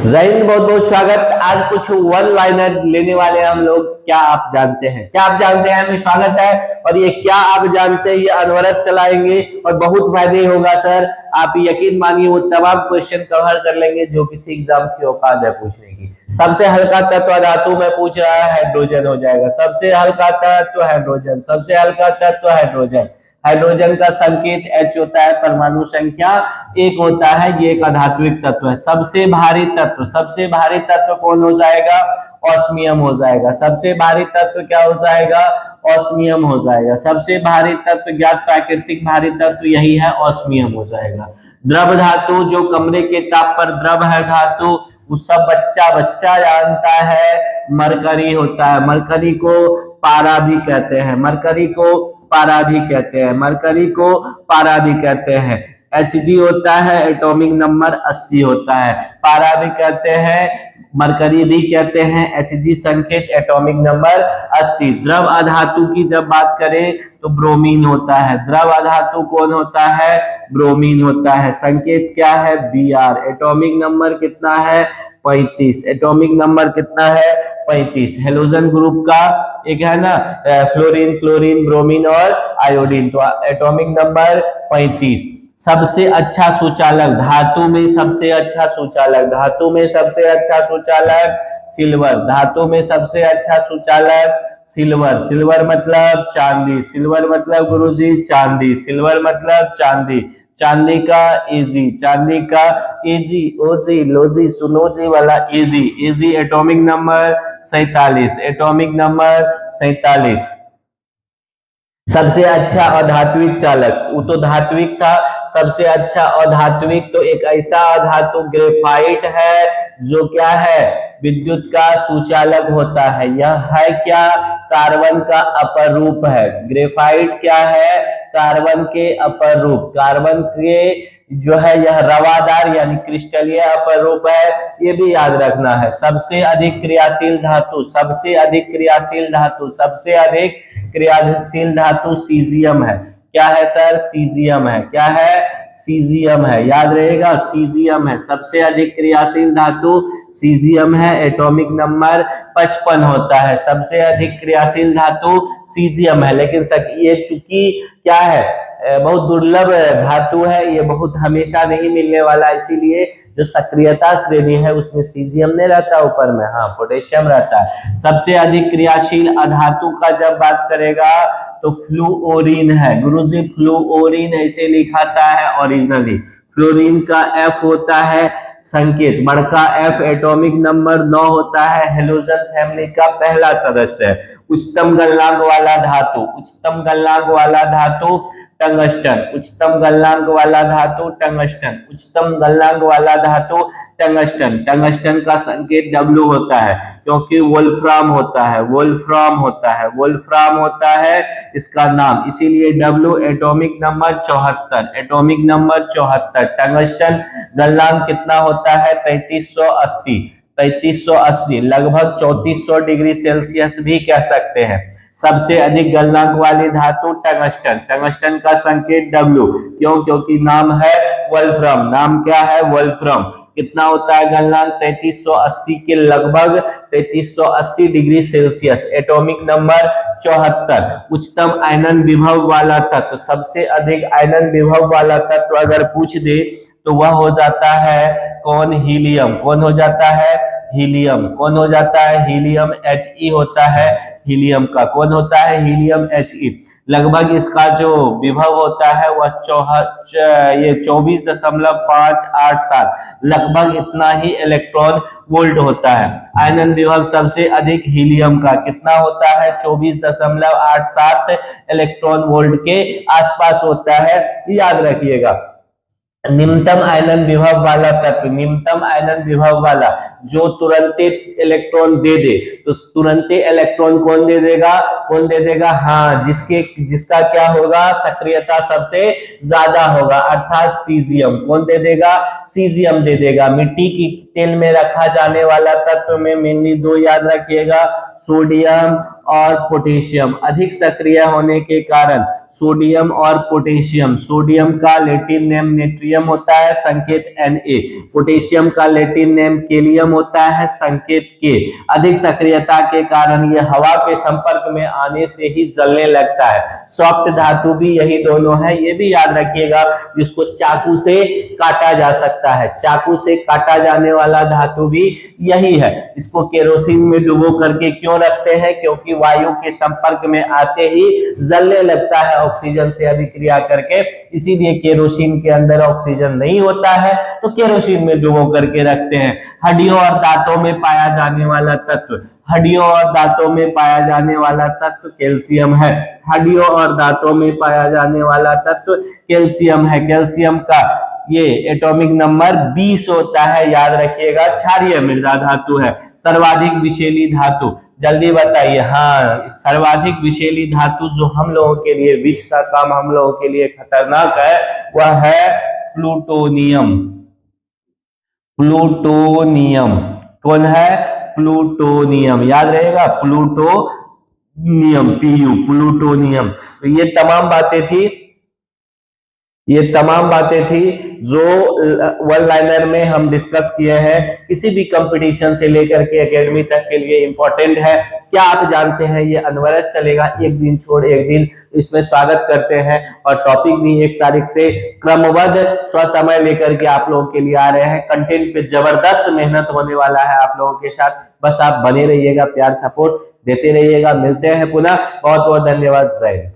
जय हिंद, बहुत बहुत स्वागत। आज कुछ वन लाइनर लेने वाले हैं हम लोग। क्या आप जानते हैं? क्या आप जानते हैं में स्वागत है। और ये क्या आप जानते हैं ये अनवरत चलाएंगे और बहुत फायदे होगा सर। आप यकीन मानिए वो तमाम क्वेश्चन कवर कर लेंगे जो किसी एग्जाम की औकात है पूछने की। सबसे हल्का तत्व धातु में पूछ रहा है, हाइड्रोजन हो जाएगा। सबसे हल्का तत्व हाइड्रोजन, सबसे हल्का तत्व हाइड्रोजन। हाइड्रोजन का संकेत H होता है, परमाणु संख्या 1 होता है। ये एक अधात्विक तत्व है। सबसे भारी तत्व, सबसे भारी तत्व कौन हो जाएगा? ऑस्मियम हो जाएगा। सबसे भारी तत्व क्या हो जाएगा? ऑस्मियम हो जाएगा। सबसे भारी तत्व, ज्ञात प्राकृतिक भारी तत्व यही है, ऑस्मियम हो जाएगा। द्रव धातु, जो कमरे के ताप पर द्रव है धातु, वो सब बच्चा बच्चा जानता है, मरकरी होता है। मरकरी को पारा भी कहते हैं, मरकरी को पारा भी कहते हैं, मरकरी को पारा भी कहते हैं। Hg होता है, एटॉमिक नंबर 80 होता है। पारा भी कहते हैं, मरकरी भी कहते हैं। Hg संकेत एटॉमिक नंबर 80। द्रव अधातु की जब बात करें तो ब्रोमीन होता है। द्रव अधातु कौन होता है? ब्रोमीन होता है। संकेत क्या है? Br। एटॉमिक नंबर कितना है? 35। एटॉमिक नंबर कितना है? 35। हेलोजन ग्रुप का एक है ना, फ्लोरीन, क्लोरीन, ब्रोमीन और आयोडीन। तो एटॉमिक नंबर 35। सबसे अच्छा सुचालक धातु में, सबसे अच्छा सुचालक धातु में, सबसे अच्छा सुचालक सिल्वर। धातु में सबसे अच्छा सुचालक सिल्वर। सिल्वर मतलब चांदी। सिल्वर मतलब गुरुजी चांदी। सिल्वर मतलब चांदी। चांदी का एजी, चांदी का एजी, ओजी, लोजी, सुनोजी वाला एजी। एजी एटॉमिक नंबर 47। Atomic number 47। सबसे अच्छा अधात्विक चालक, वो तो धात्विक था। सबसे अच्छा अधात्विक तो एक ऐसा अधातु ग्रेफाइट है जो क्या है? विद्युत का सुचालक होता है। यह है क्या? कार्बन का अपर रूप है। ग्रेफाइट क्या है? कार्बन के अपर रूप। कार्बन के जो है यह रवादार यानी क्रिस्टलीय अपर रूप है, ये भी याद रखना है। सबसे अधिक क्रियाशील धातु, सबसे अधिक क्रियाशील धातु, सबसे अधिक क्रियाशील धातु सीजियम है। क्या है सर? सीजियम है। क्या है? सीजियम है। याद रहेगा, सीजियम है। सबसे अधिक क्रियाशील धातु सीजियम है। एटॉमिक नंबर 55 होता है। सबसे अधिक क्रियाशील धातु सीजियम है। लेकिन ये चूंकि क्या है, बहुत दुर्लभ धातु है, ये बहुत हमेशा नहीं मिलने वाला, इसीलिए जो सक्रियता श्रेणी है उसमें सीजियम नहीं रहता, ऊपर में हाँ पोटेशियम रहता है। सबसे अधिक क्रियाशील अधातु का जब बात करेगा तो फ्लूओरीन है। गुरुजी फ्लूओरीन ऐसे लिखाता है ओरिजिनली। फ्लोरीन का F होता है संकेत, बड़का F एटॉमिक नंबर 9 होता है। हेलोजन फैमिली का पहला सदस्य है। उच्चतम गलनांक वाला धातु, उच्चतम गलनांक वाला धातु टंगस्टन। उच्चतम गलनांक वाला धातु टंगस्टन। उच्चतम गलनांक वाला धातु टंगस्टन। टंगस्टन का संकेत W होता है क्योंकि वोल्फ्राम होता है, वोल्फ्राम होता है, वोल्फ्राम होता है इसका नाम, इसीलिए W। Atomic number 74। Atomic number 74। Tungsten गलनांक कितना होता है? 3380। 3380 लगभग 3400 डिग्री सेल्सियस भी कह सकते हैं। सबसे अधिक गलनांक वाली धातु टंगस्टन। टंगस्टन का संकेत W। क्यों? क्योंकि नाम है वोल्फ्राम। नाम क्या है? वोल्फ्राम। कितना होता है गलनांक? 3380 के लगभग 3380 डिग्री सेल्सियस। Atomic number 74। उच्चतम आयनन विभव वाला तत्व, सबसे अधिक आयनन विभव वाला तत्व अगर पूछ दे तो वह हो जाता है कौन? हीलियम। कौन हो जाता है? हीलियम। कौन हो जाता है? हीलियम। He होता है हीलियम का। कौन होता है? Helium He। लगभग इसका जो विभव होता है वह 24.587, लगभग इतना ही इलेक्ट्रॉन वोल्ट होता है। आयनन विभव सबसे अधिक हीलियम का कितना होता है? 24.87 इलेक्ट्रॉन वोल्ट के आसपास होता है, याद रखिएगा। निम्नतम आयनन विभव वाला तत्व, निम्नतम आयनन विभव वाला जो तुरंते इलेक्ट्रॉन दे दे, तो तुरंते इलेक्ट्रॉन कौन दे देगा? कौन दे देगा? हाँ, जिसका क्या होगा? सक्रियता सबसे ज्यादा होगा, अर्थात सीजियम। कौन दे देगा? सीजियम दे देगा। मिट्टी की तेल में रखा जाने वाला तत्व में मेनली दो याद रखिएगा, सोडियम और पोटेशियम। अधिक सक्रिय होने के कारण सोडियम और पोटेशियम, सोडियम का लैटिन नेम नेट्रियम होता है, संकेत Na। पोटेशियम का लैटिन नेम केलियम होता है, संकेत K। अधिक सक्रियता के कारण ये हवा के संपर्क में आने से ही जलने लगता है। सॉफ्ट धातु भी यही दोनों है, ये भी याद रखिएगा, जिसको चाकू से काटा जा सकता है। चाकू से काटा जाने वाला धातु भी यही है। इसको केरोसिन में डुबो करके क्यों रखते हैं? क्योंकि वायु के संपर्क में आते ही जलने लगता है ऑक्सीजन से अभिक्रिया करके, इसीलिए केरोसिन के अंदर ऑक्सीजन नहीं होता है, तो केरोसिन में डुबो करके रखते हैं। हड्डियों और दांतों में पाया जाने वाला तत्व, हड्डियों और दांतों में पाया जाने वाला तत्व कैल्शियम है। हड्डियों और दांतों में पाया जाने वाला तत्व कैल्शियम है। कैल्शियम का ये एटॉमिक नंबर 20 होता है, याद रखिएगा। क्षारीय मृदा धातु है। सर्वाधिक विषैली धातु, जल्दी बताइए। हाँ, सर्वाधिक विषैली धातु जो हम लोगों के लिए विष का काम, हम लोगों के लिए खतरनाक है, वह है प्लूटोनियम। प्लूटोनियम कौन है? प्लूटोनियम, याद रहेगा, प्लूटोनियम, Pu, प्लूटोनियम। तो ये तमाम बातें थी जो वन लाइनर में हम डिस्कस किए हैं। किसी भी कंपटीशन से लेकर के एकेडमी तक के लिए इंपॉर्टेंट है। क्या आप जानते हैं ये अनवरत चलेगा, एक दिन छोड़ एक दिन, इसमें स्वागत करते हैं। और टॉपिक भी 1 तारीख से क्रमबद्ध स्वसमय लेकर के आप लोगों के लिए आ रहे हैं। कंटेंट पे जबरदस्त मेहनत होने वाला है आप लोगों के साथ, बस आप बने रहिएगा, प्यार सपोर्ट देते रहिएगा। मिलते हैं पुनः, बहुत बहुत धन्यवाद। जय हिंद।